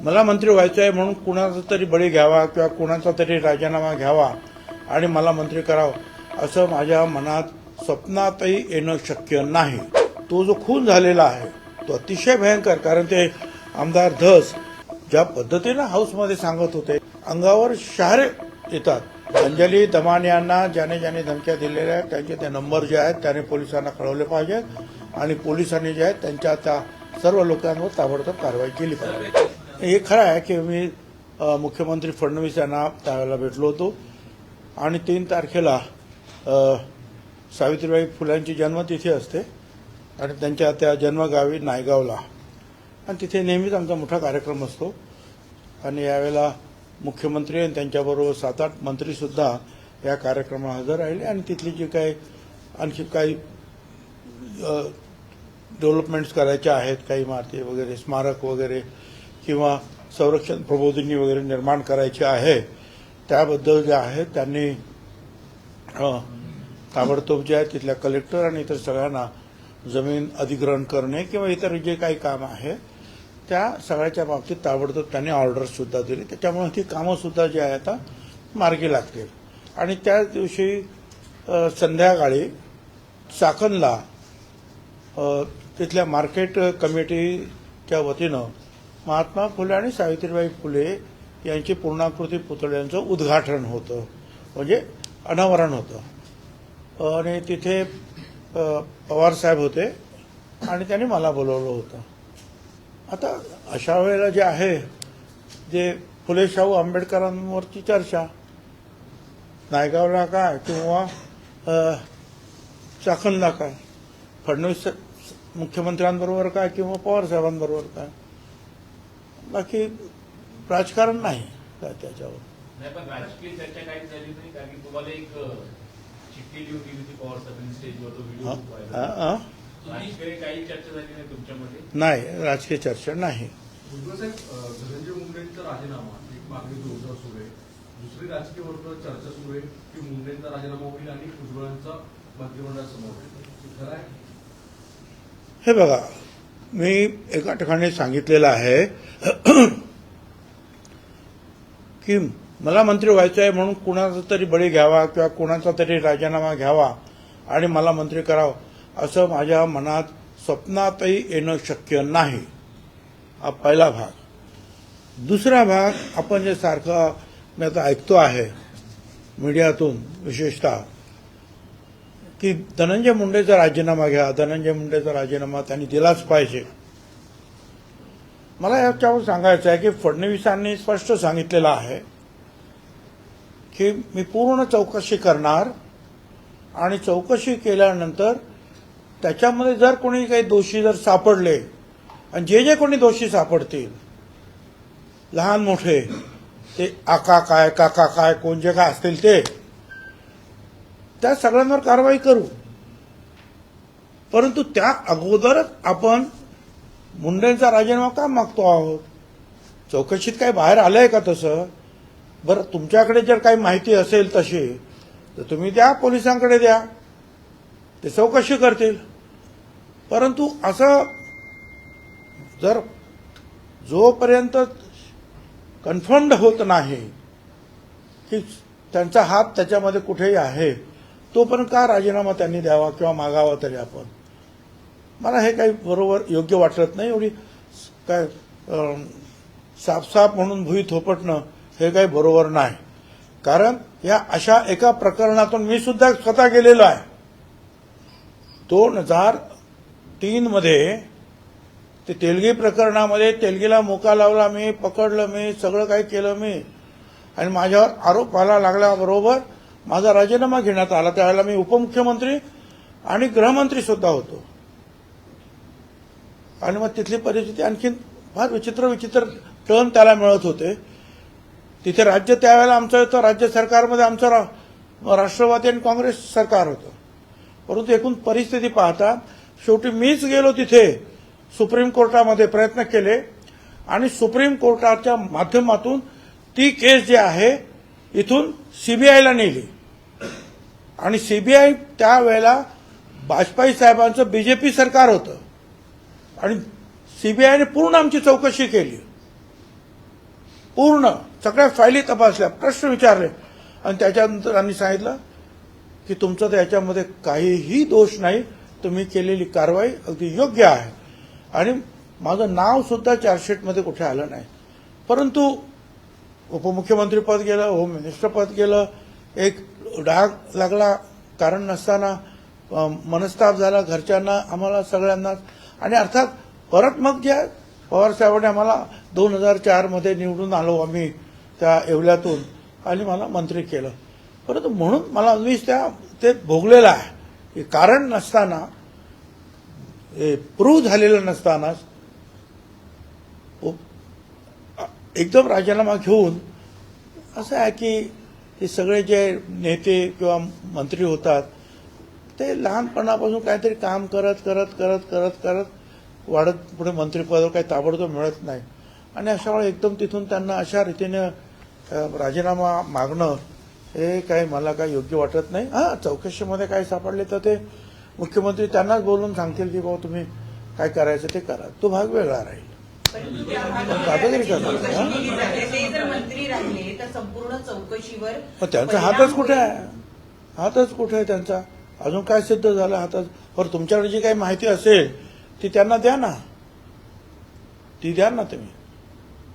मला मंत्री व्हायचं आहे म्हणून कुणाचा तरी बळी घ्यावा किंवा कुणाचा तरी राजीनामा घ्यावा आणि मला मंत्री करावं असं माझ्या मनात स्वप्नातही येणं शक्य नाही। तो जो खून झालेला आहे तो अतिशय भयंकर, कारण ते आमदार धस ज्या पद्धतीनं हाऊसमध्ये सांगत होते अंगावर शहारे येतात। अंजली दमाने यांना ज्याने ज्याने धमक्या दिलेल्या आहेत त्यांचे ते नंबर जे आहेत त्याने पोलिसांना कळवले पाहिजेत आणि पोलिसांनी जे आहेत त्यांच्या त्या सर्व लोकांवर ताबडतोब कारवाई केली पाहिजे। हे खरं आहे की मी मुख्यमंत्री फडणवीस यांना त्यावेळेला भेटलो होतो आणि 3 तारखेला सावित्रीबाई फुल्यांची जन्मतिथी असते आणि त्यांच्या त्या जन्मगावी नायगावला आणि तिथे नेहमीच आमचा मोठा कार्यक्रम असतो आणि यावेळेला मुख्यमंत्री आणि त्यांच्याबरोबर 7-8 मंत्रीसुद्धा या कार्यक्रमाला हजर राहिले आणि तिथली जी काही आणखी काही डेव्हलपमेंट्स करायच्या आहेत, काही इमारती वगैरे स्मारक वगैरे किंवा संरक्षण प्रबोधिनी वगैरे निर्माण करायची आहे त्याबद्दल जे आहे त्यांनी ताबडतोब जे आहे तिथल्या कलेक्टर आणि इतर सगळ्यांना जमीन अधिग्रहण करणे किंवा इतर जे काही काम आहे त्या सगळ्याच्या बाबतीत ताबडतोब त्यांनी ऑर्डरसुद्धा दिली। त्याच्यामुळे ती कामंसुद्धा जी आहे आता मार्गी लागतील आणि त्याच दिवशी संध्याकाळी चाकणला तिथल्या मार्केट कमिटीच्या वतीनं महात्मा फुले आणि सावित्रीबाई फुले यांची पूर्णाकृती पुतळ्यांचं उद्घाटन होतं, म्हणजे अनावरण होतं आणि तिथे पवारसाहेब होते आणि त्यांनी मला बोलवलं होतं। आता अशा वेळेला जे आहे जे फुले शाहू आंबेडकरांवरची चर्चा नायगावला काय किंवा चाकणला काय, फडणवीस मुख्यमंत्र्यांबरोबर काय किंवा पवारसाहेबांबरोबर काय, बाकी राजकारण नाही काय त्याच्यावर। नाही पण राजकीय चर्चा काही झाली नाही, कारण की तुम्हाला एक चिठ्ठी लिहून दिली होती पवार साहेबांनी स्टेजवर, तो व्हिडिओ पाहिला। राजकीय काही चर्चा झाली नाही तुमच्यामध्ये? नाही, राजकीय चर्चा नाही। भुजबळ साहेब, धनंजय मुंडेंचा राजीनामा एक मागणी जोरदार सुरू आहे, दुसरी राजकीय वर्तुळात चर्चा सुरू आहे की मुंडेंचा राजीनामा होईल आणि भुजबळांचा मंत्रिमंडळासमोर होईल, खरं आहे? हे बघा, मी एका ठिकाणी सांगितलेलं आहे की मला मंत्री व्हायचं आहे म्हणून कुणाचा तरी बळी घ्यावा किंवा कुणाचा तरी राजीनामा घ्यावा आणि मला मंत्री करावं असं माझ्या मनात स्वप्नातही येणं शक्य नाही। हा पहिला भाग। दुसरा भाग, आपण जे सारखं मी आता ऐकतो आहे मीडियातून विशेषतः की धनंजय मुंडेचा राजीनामा घ्या, धनंजय मुंडेचा राजीनामा त्यांनी दिलाच पाहिजे। मला याच्यावर सांगायचं आहे की फडणवीसांनी स्पष्ट सांगितलेलं आहे की मी पूर्ण चौकशी करणार आणि चौकशी केल्यानंतर त्याच्यामध्ये जर कोणी काही दोषी जर सापडले आणि जे जे कोणी दोषी सापडतील लहान मोठे, ते आका काय काका काय कोण जे काय असतील ते, त्या सगळ्यांवर कारवाई करू, परंतु त्या अगोदरच आपण मुंडेंचा राजीनामा का मागतो आहोत? चौकशीत काही बाहेर आलंय का तसं? बरं, तुमच्याकडे जर काही माहिती असेल तशी तर तुम्ही द्या, पोलिसांकडे द्या, ते चौकशी करतील। परंतु असं जर जोपर्यंत कन्फर्म्ड होत नाही की त्यांचा हात त्याच्यामध्ये कुठेही आहे तोपर्यंत का राजीनामा त्यांनी द्यावा किंवा मागावा तरी आपण? मला हे काही बरोबर योग्य वाटत नाही। एवढी काय साफ म्हणून भुई थोपटणं हे काही बरोबर नाही, कारण या अशा एका प्रकरणातून मी सुद्धा स्वतः गेलेलो आहे। 2003 मध्ये ते तेलगी प्रकरणामध्ये तेलगीला मोका लावला मी, पकडलं मी, सगळं काही केलं मी आणि माझ्यावर आरोप व्हायला लागल्याबरोबर माझा राजीनामा घेण्यात आला। त्यावेळेला मी उपमुख्यमंत्री आणि गृहमंत्री सुद्धा होतो आणि मग तिथली परिस्थिती आणखी फार विचित्र टर्न त्याला मिळत होते। तिथे राज्य त्यावेळेला आमचं होतं, राज्य सरकारमध्ये आमचं राष्ट्रवादी आणि काँग्रेस सरकार होतं, परंतु एकूण परिस्थिती पाहता शेवटी मीच गेलो तिथे, सुप्रीम कोर्टामध्ये प्रयत्न केले आणि सुप्रीम कोर्टाच्या माध्यमातून ती केस जी आहे इथून सीबीआयला नेली आणि सीबीआय त्यावेळेला वाजपेयी साहेबांचं बीजेपी सरकार होतं आणि सीबीआयने पूर्ण आमची चौकशी केली पूर्ण सगळ्या फायली तपासल्या, प्रश्न विचारले आणि त्याच्यानंतर त्यांनी सांगितलं की तुमचं तर याच्यामध्ये काहीही दोष नाही, तुम्ही केलेली कारवाई अगदी योग्य आहे आणि माझं नाव सुद्धा चार्जशीटमध्ये कुठे आलं नाही. परंतु उपमुख्यमंत्री पद गेलं, होम मिनिस्टर पद गेलं, एक डाग लागला कारण नसताना, मनस्ताप झाला घरच्यांना, आम्हाला सगळ्यांनाच. आणि अर्थात परत मग जे पवार साहेबांनी आम्हाला 2004 मध्ये निवडून आलो आम्ही त्या येवल्यातून आणि मला मंत्री केलं. परंतु म्हणून मला मीच ते भोगलेलं आहे की कारण नसताना, प्रूव्ह झालेलं नसतानाच एकदम राजीनामा घेऊन असं आहे की ते सगळे जे नेते किंवा मंत्री होतात ते लहानपणापासून काहीतरी काम करत करत करत करत करत वाढत पुढे मंत्रिपदावर काही ताबडतोब मिळत नाही आणि अशा वेळी एकदम तिथून त्यांना अशा रीतीने राजीनामा मागणं हे काही मला काही योग्य वाटत नाही. हां, चौकशीमध्ये काय सापडले तर ते मुख्यमंत्री त्यांनाच बोलून सांगतील की बाबा तुम्ही काय करायचं ते करा, तो भाग वेगळा राहील. दादागिरी करणार ते जर मंत्री राहिले तर संपूर्ण चौकशीवर पण त्यांचा हातच कुठे आहे? हातच कुठे आहे त्यांचा? अजून काय सिद्ध झालं हातच? बरं, तुमच्याकडे जी काही माहिती असेल ती त्यांना द्या ना, ती द्या ना तुम्ही.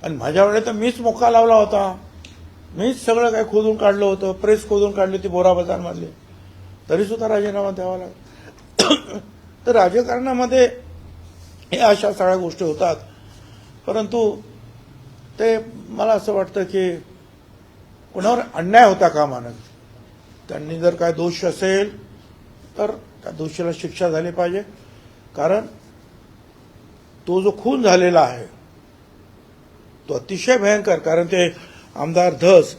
आणि माझ्या वेळेस तर मीच मोका लावला होता, मीच सगळं काही खोदून काढलं होतं, प्रेस खोदून काढली होती बोरा बाजारमधली, तरी सुद्धा राजीनामा द्यावा लागला. तर राजकारणामध्ये हे अशा सगळ्या गोष्टी होतात. परंतु ते मला असं वाटतं की कोणावर अन्याय होता कामा नये. त्यांनी जर काय दोष असेल तर त्या दोषीला शिक्षा झाली पाहिजे. कारण तो जो खून झालेला आहे तो अतिशय भयंकर. कारण ते आमदार धस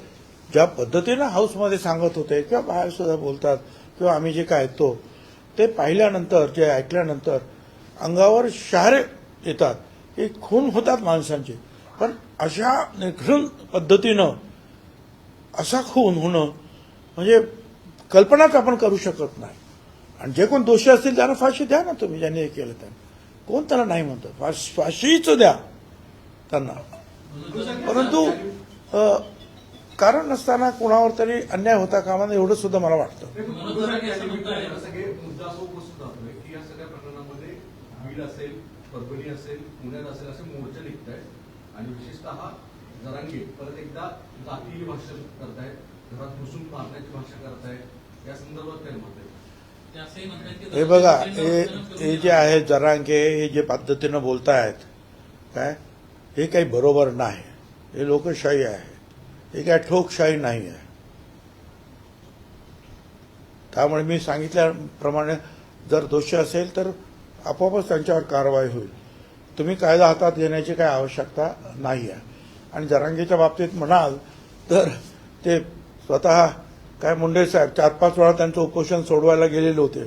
ज्या पद्धतीनं हाऊसमध्ये सांगत होते किंवा बाहेर सुद्धा बोलतात किंवा आम्ही जे काय ऐकतो ते पाहिल्यानंतर, जे ऐकल्यानंतर अंगावर शहारे येतात की खून होतात माणसांचे. पण अशा निर्घृण पद्धतीनं असा खून होणं म्हणजे कल्पनाच आपण करू शकत नाही. आणि जे कोण दोषी असतील त्यांना फाशी द्या ना तुम्ही, ज्यांनी हे केलं त्यांना. कोण त्याला नाही म्हणतं? फाशीच द्या त्यांना. परंतु कारण नसताना कोणावर तरी अन्याय होता कामा नये एवढं सुद्धा मला वाटतं. सगळे मुद्दा असं उपस्थित राहतोय की या सगळ्या प्रकरणामध्ये बीड असेल, परभणी असेल, पुण्यात असेल असे मोर्चे निघत आहेत आणि विशेषतः जरांगे परत एकदा जातीय भाषण करतायत, घरात घुसून मारण्याची भाषा करतायत. या संदर्भात काय मत आहे? हे बघा, हे जे आहे जरांगे, हे जे पद्धतीनं बोलतायत काय, हे काही बरोबर नाही. हे लोकशाही आहे, हे काय ठोकशाही नाही आहे. त्यामुळे मी सांगितल्याप्रमाणे जर दोषी असेल तर आपोआपच त्यांच्यावर कारवाई होईल. तुम्ही कायदा हातात घेण्याची काही आवश्यकता नाही आहे. आणि जरांगेच्या बाबतीत म्हणाल तर ते स्वतः काय मुंडे साहेब 4-5 वेळा त्यांचं उपोषण सोडवायला गेलेले होते.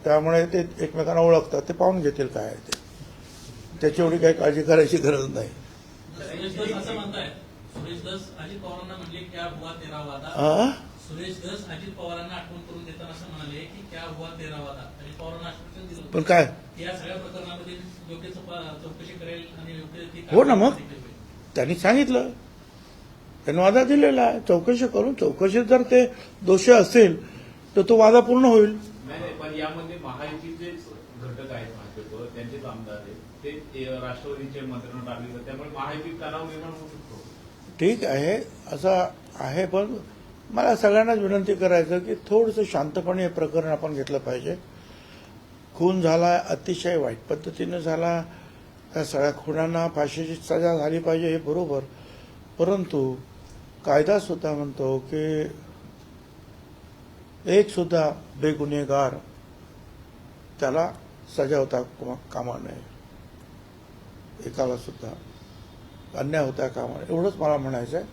त्यामुळे ते एकमेकांना ओळखतात, ते पाहून घेतील काय आहे ते. त्याची एवढी काही काळजी करायची गरज नाही. सुरेश धस असं म्हणतायत, सुरेश धस अजित पवारांना म्हणले क्या हुआ तेरा वादा. सुरेश धस अजित पवारांना आठवण करून देताना असं म्हणाले की क्या हुआ तेरा वादा. अजित पवारांना आश्वासन दिलं पण काय या सगळ्या प्रकरणामध्ये योग्य चौकशी करेल आणि योग्य ती हो ना, मग त्यांनी सांगितलं, त्यांनी वादा दिलेला आहे. चौकशी करून चौकशीत जर ते दोषी असतील तर तो वादा पूर्ण होईल. नाही, पण यामध्ये महायुतीचेच घटक आहेत, भाजप त्यांचेच आमदार आहेत, ते राष्ट्रवादीचे मंत्र्यांना टाकले, त्यामुळे महायुतीत तणाव निर्माण होऊ शकतो. ठीक आहे, असं आहे. पण मला सगळ्यांनाच विनंती करायचं की थोडंसं शांतपणे हे प्रकरण आपण घेतलं पाहिजे. खून झाला, अतिशय वाईट पद्धतीनं झाला, त्या सगळ्या खुनांना फाशीची सजा झाली पाहिजे, हे बरोबर. परंतु कायदा सुद्धा म्हणतो की एक सुद्धा बेगुन्हेगार त्याला सजा होता कामा नये, एकाला सुद्धा अन्याय होता कामा नये, एवढंच मला म्हणायचं आहे.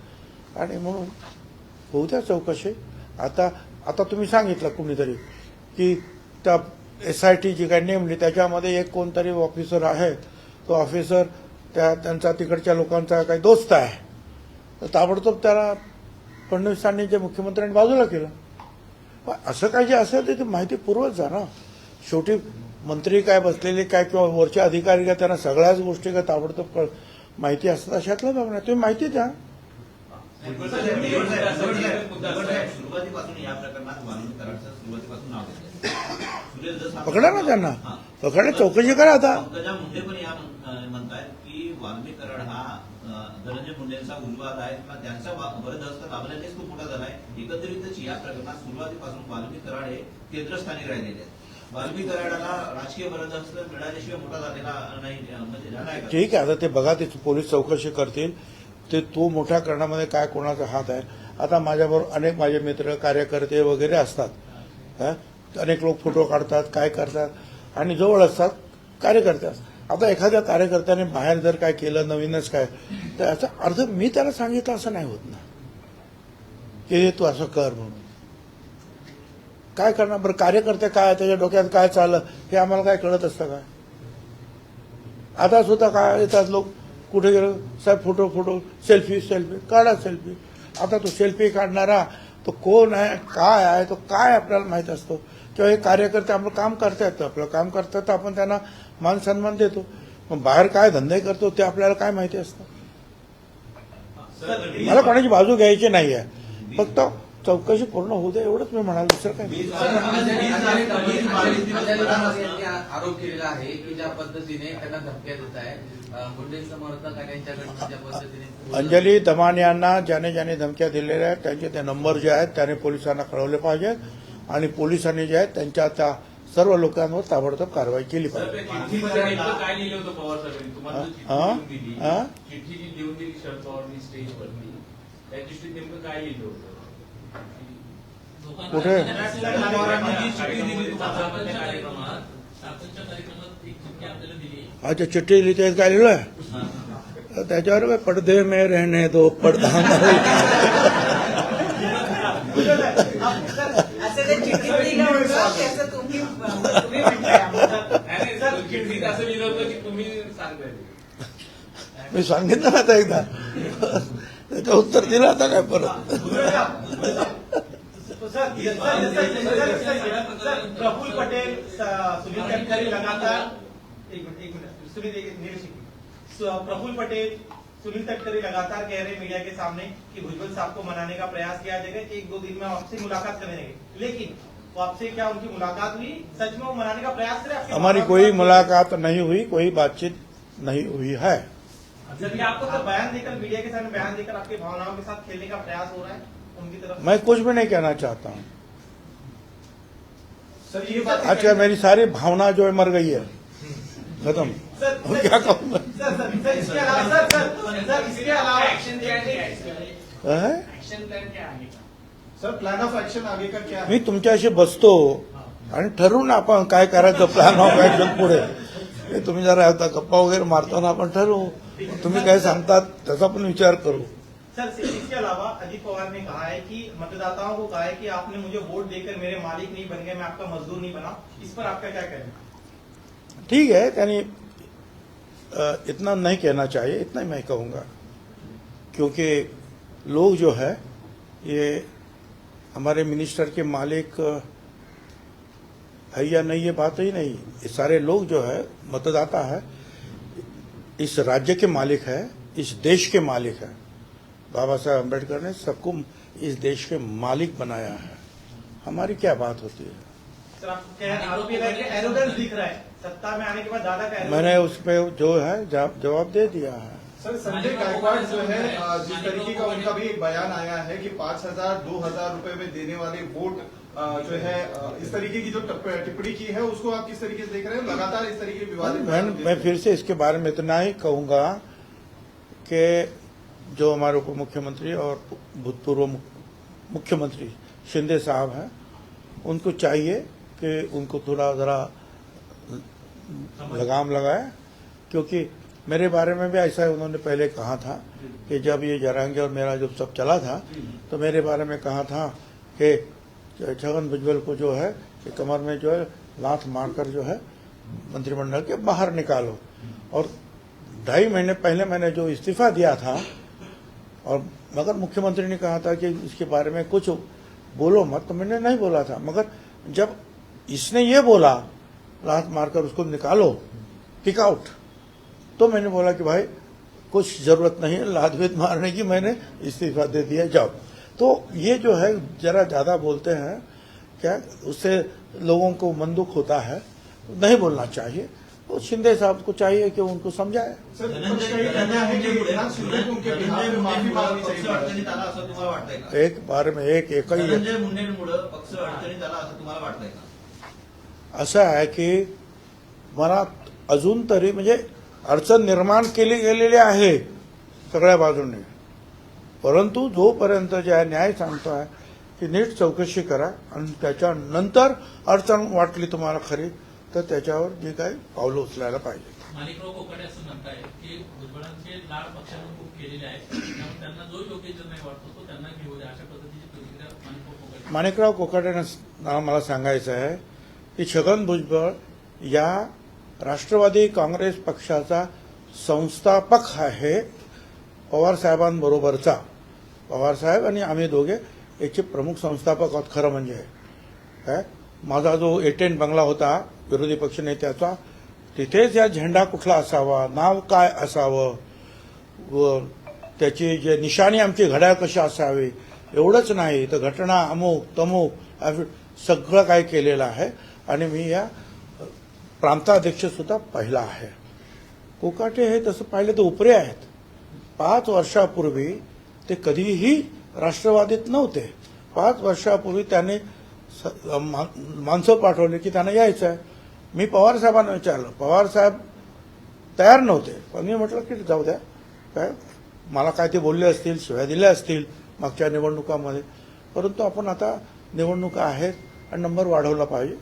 आणि म्हणून होऊ द्या चौकशी. आता तुम्ही सांगितलं कुणीतरी की त्या SIT जी काही नेमली त्याच्यामध्ये एक कोणतरी ऑफिसर आहे, तो ऑफिसर त्यांचा तिकडच्या लोकांचा काही दोस्त आहे, तर ताबडतोब त्याला फडणवीसांनी जे मुख्यमंत्र्यांनी बाजूला केलं. पण असं काही जे असेल ते माहिती पुरवत जा ना. शेवटी मंत्री काय बसलेले काय किंवा वरचे अधिकारी काय त्यांना सगळ्याच गोष्टी काय ताबडतोब माहिती असतं अशातलं भावना तुम्ही माहिती द्या. सुरुवातीपासून या प्रकरणात वाल्मिक कराडचं सुरुवातीपासून नाव घेतलं. सुरेश दस हा- पकडा ना त्यांना, पकडा, चौकशी करा आता. पंकजा मुंडे पण या म्हणतायत की वाल्मिक कराड हा धनंजय मुंडेंचा उजवाद आहे किंवा त्यांचा बरदस्त लाभल्यानेच तो मोठा झालाय. एकंदरीतच या प्रकरणात सुरुवातीपासून वाल्मिक कराड हे केंद्रस्थानी राहिलेले आहेत. वाल्मिक कराडाला राजकीय बरदस्त मिळाल्याशिवाय मोठा झालेला नाही म्हणजे झाला आहे का? ठीक आहे, आता ते बघा, ते पोलीस चौकशी करतील. ते तो मोठ्या करण्यामध्ये काय कोणाचा हात आहे. आता माझ्याबरोबर अनेक माझे मित्र कार्यकर्ते वगैरे असतात. अनेक लोक फोटो काढतात, काय करतात आणि जवळ असतात कार्यकर्ते असतात. आता एखाद्या कार्यकर्त्याने बाहेर जर काय केलं नवीनच काय, तर याचा अर्थ मी त्याला सांगितलं असं नाही होत ना, की तू असं कर म्हणून. काय करणार बरं, कार्यकर्ते काय, त्याच्या डोक्यात काय चाललं हे आम्हाला काय कळत असतं काय. आता सुद्धा काय येतात लोक, कुठे गेलो साहेब फोटो सेल्फी काढा सेल्फी. आता तो सेल्फी काढणारा तो कोण आहे, काय आहे, तो काय आपल्याला माहित असतो. किंवा हे कार्यकर्ते आपलं काम करतायत, आपलं काम करतात तर आपण त्यांना मान सन्मान देतो. पण बाहेर काय धंदे करतो ते आपल्याला काय माहिती असतं. मला कोणाची बाजू घ्यायची नाही आहे, फक्त चौकशी पूर्ण होऊ दे एवढंच मी म्हणाल, दुसरं काय नाही. आरोप केलेला आहे की ज्या पद्धतीने त्यांना धमक्या देत आहे मुंडे समर्थक आणि त्यांच्याकडनं ज्या पद्धतीने अंजली दमाने यांना ज्याने ज्याने धमक्या दिलेल्या आहेत त्यांचे ते नंबर जे आहेत त्याने पोलिसांना कळवले पाहिजेत आणि पोलिसांनी जे आहेत त्यांच्या त्या सर्व लोकांवर ताबडतोब कारवाई केली सर, पाहिजे. त्या चिठ्ठीमध्ये नेमकं काय लिहिलं होतं पवार साहेबांनी? तुम्हाला जो चिठ्ठी लिहून दिली, चिठ्ठी जी लिहून दिली शरद पवारांनी स्टेजवरती, त्या चिठ्ठीत नेमकं काय लिहिलं होतं? कुठे? पवारांनी जी चिठ्ठी दिली तुम्हाला सातारच्या कार्यक्रमात एक चिठ्ठी आपल्याला दिली. अच्छा, चिठ्ठी लिहिते काय लिहिलंय त्याच्यावर काय, पडदे में रहने दो पडदा असं ते चिठ्ठीत लिहिलं होतं त्याचं तुम्ही म्हणताय आम्हाला. नाही, सर, चिठ्ठीत असं लिहिलं होतं की तुम्ही सांगताय. मी सांगितलं ना आता एकदा, त्याचं उत्तर दिलं आता काय परत. प्रफुल्ल पटेल, सुनील तटकरे लगातार प्रफुल्ल पटेल, सुनील तटकरे लगातार कह रहे मीडिया के सामने कि भुजबल साहब को मनाने का प्रयास किया जाएगा, 1-2 दिन में आपसे मुलाकात करेंगे. लेकिन वो आपसे क्या उनकी मुलाकात हुई? सच में वो मनाने का प्रयास करे? हमारी कोई मुलाकात नहीं हुई, कोई बातचीत नहीं हुई है. सर, ये आपको तो बयान देकर, मीडिया के सामने बयान देकर आपकी भावनाओं के साथ खेलने का प्रयास हो रहा है उनकी तरफ? मैं कुछ भी नहीं कहना चाहता हूँ. सर, ये बात आज क्या मेरी सारी भावना जो है मर गई है, खत्म. और क्या कहूँ मैं? इसके अलावा इसके अलावा ऍक्शन प्लॅन काय आहे? हैं? ऍक्शन प्लॅन काय आहे का? सर, प्लान ऑफ एक्शन आगे का क्या है? मी तुमच्याशी बसतो आणि ठरवून आपण काय करायचं, प्लॅन ऑफ ऍक्शन पुढे. हे तुम्ही जरा आता गप्पा वगैरे मारताना आपण ठरवू, तुम्ही काय सांगतात त्याचा पण विचार करू. सर, इसके अलावा अजित पवार ने कहा है कि मतदाताओं को कहा है कि आपने मुझे वोट देकर मेरे मालिक नहीं बन गए, मैं आपका मजदूर नहीं बना. इस पर आपका क्या कहना है? ठीक है, यानी इतना नहीं कहना चाहिए, इतना ही मैं कहूँगा, क्योंकि लोग जो है ये हमारे मिनिस्टर के मालिक है या नहीं ये बात ही नहीं. ये सारे लोग जो है मतदाता है, इस राज्य के मालिक है, इस देश के मालिक है. बाबा साहब अम्बेडकर ने सबको इस देश के मालिक बनाया है. हमारी क्या बात होती है? सर, आपको क्या आरोप ये लगा कि एरोगेंस दिख रहा है सत्ता में आने के बाद, दादा का मैंने उस पर जो है जवाब दे दिया है. सर, संजय गायकवाड़ जो है जिस तरीके का उनका भी एक बयान आया है कि 5,000 2,000 रुपए में देने वाले वोट जो है इस तरीके की जो टिप्पणी की है उसको आप किस तरीके से देख रहे हैं? लगातार इस तरीके के विवादित मैं फिर से इसके बारे में इतना ही कहूंगा कि जो हमारे उप मुख्यमंत्री और भूतपूर्व मुख्यमंत्री शिंदे साहब हैं, उनको चाहिए कि उनको थोड़ा जरा लगाम लगाए, क्योंकि मेरे बारे में भी ऐसा उन्होंने पहले कहा था कि जब ये जरांगे और मेरा जब सब चला था तो मेरे बारे में कहा था कि छगन भुजबल को जो है कि कमर में जो है लात मारकर जो है मंत्रिमंडल के बाहर निकालो. और 2.5 महीने पहले मैंने जो इस्तीफा दिया था, और मगर मुख्यमंत्री ने कहा था कि इसके बारे में कुछ बोलो मत, तो मैंने नहीं बोला था. मगर जब इसने ये बोला लात मारकर उसको निकालो, पिक आउट, तो मैंने बोला कि भाई कुछ जरूरत नहीं है लात मारने की, मैंने इस्तीफा दे दिया, जाओ। तो ये जो है जरा ज्यादा बोलते हैं क्या, उससे लोगों को मन दुख होता है, नहीं बोलना चाहिए। तो शिंदे साहब को चाहिए कि उनको समझाए। सर, विपक्ष का ये कहना है कि एकनाथ शिंदे को उनके बिहार में माफी मांगनी पक्ष चाहिए। अडचणीत आला असं तुम्हाला वाटतंय का? एक बार में एकही धनंजय मुंडेंमुळे पक्ष अडचणीत आला असं तुम्हाला वाटतंय का? असं आहे की मला अजून तरी म्हणजे अडचण निर्माण केली गेलेली आहे सगळ्या बाजूने, परंतु जोपर्यंत जे आहे न्याय सांगतोय की नीट चौकशी करा आणि त्याच्यानंतर अडचण वाटली तुम्हाला खरी तर त्याच्यावर जे काही पावलं उचलायला पाहिजे। माणिकराव कोकाटे असं म्हणताय की भुजबळांचे लाड पक्षानं खूप केलेले आहेत, त्यामुळे त्यांना जो योग्य निर्णय वाटतो तो त्यांना घेऊ द्या, अशा पद्धतीची प्रतिक्रिया माणिकराव कोकाटे. माणिकराव कोकाटेंना मला सांगायचं आहे की छगन भुजबळ या राष्ट्रवादी काँग्रेस पक्षाचा संस्थापक आहे, पवार साहेबांबरोबरचा। पवार साहेब आणि आम्ही दोघे याचे प्रमुख संस्थापक आहोत खरं म्हणजे। काय माझा जो एटेन बंगला होता विरोधी पक्षनेत्याचा, तिथेच या झेंडा कुठला असावा, नाव काय असावं, व त्याची जे निशाणी आमची घड्याळ कशी असावी, एवढंच नाही तर घटना अमुक तमुक सगळं काय केलेलं आहे। आणि मी या प्रांताध्यक्ष सुद्धा पाहिला आहे। कोकाटे हे तसं पाहिलं तर उपरे आहेत। 5 वर्षापूर्वी ते कधीही राष्ट्रवादीत नव्हते। 5 वर्षापूर्वी त्याने माणसं पाठवली की त्यांना यायचं आहे। मी पवार साहेबांना विचारलं, पवार साहेब तयार नव्हते, पण मी म्हटलं की जाऊ द्या, काय मला काय ते बोलले असतील, शिव्या दिल्या असतील मागच्या निवडणुकामध्ये, परंतु आपण आता निवडणुका आहेत आणि नंबर वाढवला पाहिजे।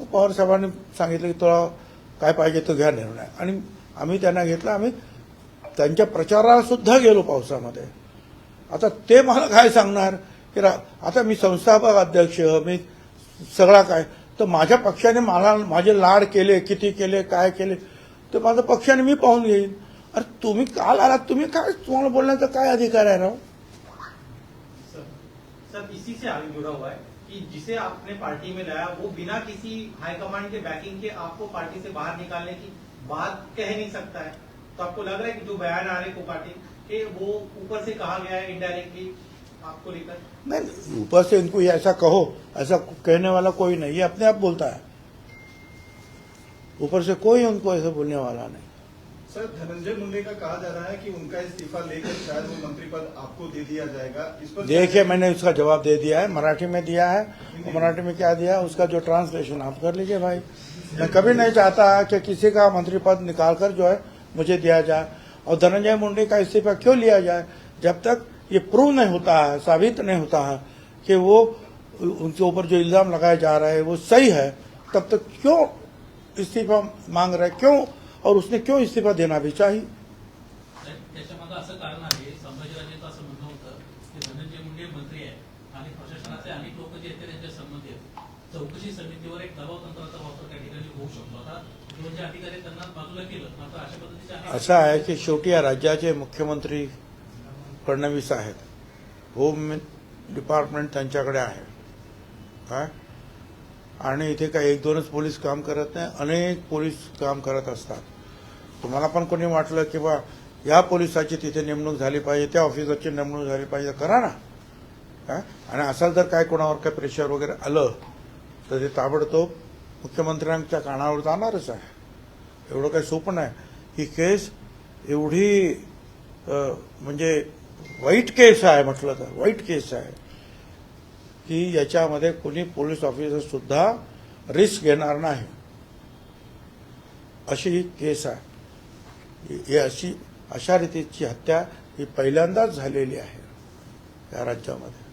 पवार साहेबांनी सांगितलं की तुला काय पाहिजे तो घ्या निर्णय, आणि आम्ही त्यांना घेतला। आम्ही त्यांच्या प्रचाराला सुद्धा गेलो पावसामध्ये। आता ते मला काय सांगणार की आता मी संस्थापक अध्यक्ष, मी सगळा काय, तर माझ्या पक्षाने मला माझे लाड केले, किती केले, काय केले, तर माझ्या पक्षाने मी पाहून घेईन। अरे तुम्ही काल आलात, तुम्ही काय, तुम्हाला बोलण्याचा काय अधिकार आहे राव? सर इसी से आगे जुड़ा हुआ है कि जिसे आपने पार्टी में लाया वो बिना किसी हाईकमांड के बैकिंग के आपको पार्टी से बाहर निकालने की बात कह नहीं सकता है। तो आपको लग रहा है कि जो बयान आ रहे कोकाटे के वो ऊपर से कहा गया है इनडायरेक्टली आपको लेकर? नहीं, ऊपर से इनको ये ऐसा कहो, ऐसा कहने वाला कोई नहीं, ये अपने आप बोलता है। ऊपर से कोई उनको ऐसा बोलने वाला नहीं। सर, धनंजय मुंडे का कहा जा रहा है कि उनका इस्तीफा लेकर शायद वो मंत्री पद आपको दे दिया जाएगा। इस पर देखिए, मैंने उसका जवाब दे दिया है, मराठी में दिया है। और मराठी में क्या दिया, उसका जो ट्रांसलेशन आप कर लीजिए भाई। मैं कभी नहीं चाहता कि किसी का मंत्री पद निकालकर जो है मुझे दिया जाए, और धनंजय मुंडे का इस्तीफा क्यों लिया जाए? जब तक ये प्रूव नहीं होता है, साबित नहीं होता है कि वो उनके ऊपर जो इल्जाम लगाया जा रहा है वो सही है, तब तक क्यों इस्तीफा मांग रहे, क्यों, और उसने क्यों इस्तीफा देना भी चाहिए? त्याच्यामागे असं कारण आहे, संभाजीराजेंचं असं म्हणणं होतं की धनंजय मुंडे मंत्री आहे आणि प्रशासनाचे अनेक लोक जे आहेत त्यांच्या संबंधित आहेत, चौकशी समितीवर एक दबाव तंत्राचा वापर त्या ठिकाणी होऊ शकतो। आता दोन जे अधिकारी आहेत त्यांना बाजूला केलं, मात्र अशा पद्धतीचे असं आहे की शेवटी या राज्याचे मुख्यमंत्री फडणवीस आहेत, होम डिपार्टमेंट त्यांच्याकडे आहे काय, आणि इथे काय 1-2च पोलीस काम करत नाही, अनेक पोलीस काम करत असतात। तुम्हाला पण कोणी वाटलं की बा या पोलिसाची तिथे नेमणूक झाली पाहिजे, त्या ऑफिसरची नेमणूक झाली पाहिजे, करा ना काय। आणि असं जर काय कोणावर काय प्रेशर वगैरे आलं तर ते ताबडतोब मुख्यमंत्र्यांच्या कानावर जाणारच आहे। एवढं काही सोपं नाही। ही केस एवढी म्हणजे वाईट केस आहे, म्हटलं तर वाईट केस आहे की याच्यामध्ये कोणी पोलीस ऑफिसर सुद्धा रिस्क घेणार नाही, अशी ही केस आहे। ही अशा रीतीची हत्या ही पहिल्यांदाच झालेली आहे या राज्यामध्ये।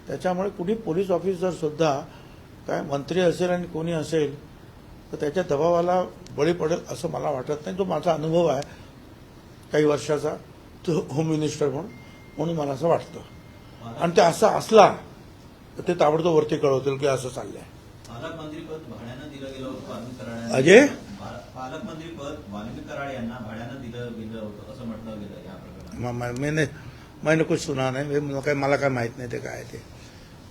त्याच्यामुळे कुणी पोलीस ऑफिसर सुद्धा काय मंत्री असेल आणि कोणी असेल तर त्याच्या दबावाला बळी पडेल असं मला वाटत नाही। जो माझा अनुभव आहे काही वर्षाचा, तो होम मिनिस्टर म्हणून मला असं वाटतं। आणि ते असं असला तर ते ताबडतोब वरती कळवतील की असं चाललंय। पालकमंत्रीपद भाड्यानं दिलं गेलं होतं वाल्मिक कराड अजय? पालकमंत्रीपद वाल्मिक कराड यांना भाड्यानं दिलं गेलं होतं असं म्हटलं गेलं या प्रकरणात। मैंने कुछ सुना नाही, मला काय माहित नाही ते काय ते,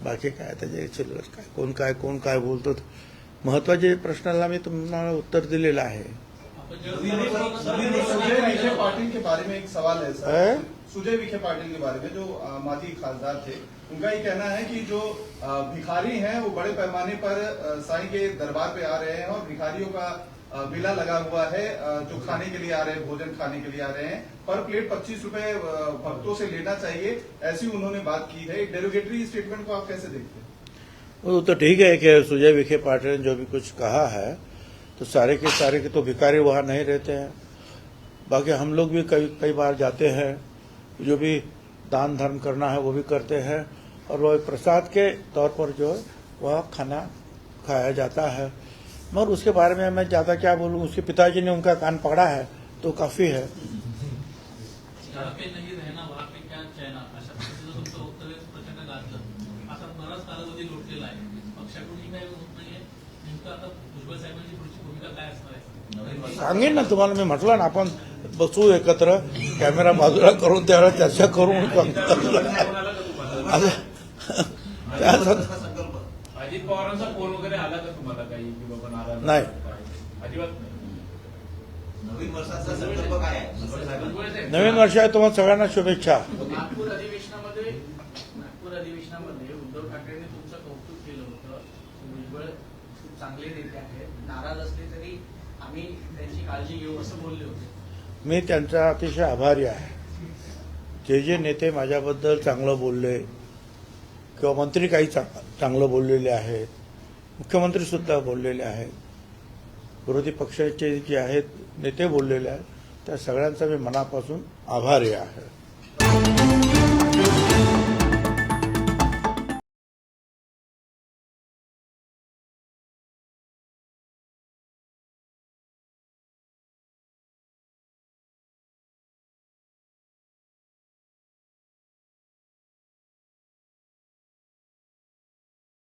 बाकी काय त्याचे चिल्लर काय कोण काय बोलतो। महत्वाच्या प्रश्नाला मी तुम्हाला उत्तर दिलेलं आहे। सुजय विखे पाटिल के बारे में एक सवाल है सर। है? सुजय विखे पाटिल के बारे में जो माजी खासदार थे, उनका ये कहना है कि जो भिखारी हैं वो बड़े पैमाने पर साईं के दरबार पे आ रहे हैं और भिखारियों का बिला लगा हुआ है, जो खाने के लिए आ रहे हैं, भोजन खाने के लिए आ रहे हैं, पर प्लेट 25 रुपए भक्तों से लेना चाहिए, ऐसी उन्होंने बात की है। एक डेरोगेटरी स्टेटमेंट को आप कैसे देखते हैं? वो तो ठीक है कि सुजय विखे पाटिल ने जो भी कुछ कहा है, तो सारे के तो भिखारी वहां नहीं रहते हैं। बाकी हम लोग भी कई बार जाते हैं, जो भी दान धर्म करना है वो भी करते हैं, और वह प्रसाद के तौर पर जो है वह खाना खाया जाता है। मगर उसके बारे में मैं ज्यादा क्या बोलूं, उसके पिताजी ने उनका कान पकड़ा है तो काफी है। जहाँ पे नाही रहना वहाँ पे क्या चैना, अशा पद्धतीचं तुमचं वक्तव्य प्रचंड गाजलं. असा बराच कालावधी लोटलेला आहे. पक्षाकडूनही काही होत नाहीये. नेमकं आता भुजबळ साहेबांची पुढची भूमिका काय असणार आहे? सांगेन ना तुम्हाला, मी म्हटलं ना आपण बसू एकत्र, कॅमेरा बाजूला करून त्याला चर्चा करू म्हणून संकल्प अजित पवारांचा फोन वगैरे आला का तुम्हाला काही की बाबा नाराज नाही. अजिबात नाही. नवीन वर्षाचा संकल्प काय आहे भुजबळ साहेबांचा? नवीन वर्ष आहे, तुम्हाला सगळ्यांना शुभेच्छा. नागपूर अधिवेशनामध्ये उद्धव ठाकरेंनी तुमचं कौतुक केलं होतं. भुजबळ खूप चांगले नेते आहेत, नाराज असले तरी आम्ही त्यांची काळजी घेऊ असं बोलले होते. मी त्यांचा अतिशय आभारी आहे. जे नेते माझ्याबद्दल चांगलं बोलले किंवा मंत्री काही चांगलं बोललेले आहेत, मुख्यमंत्री सुद्धा बोललेले आहेत, विरोधी पक्षाचे जे आहेत नेते बोललेले आहेत, त्या सगळ्यांचा मी मनापासून आभारी आहे.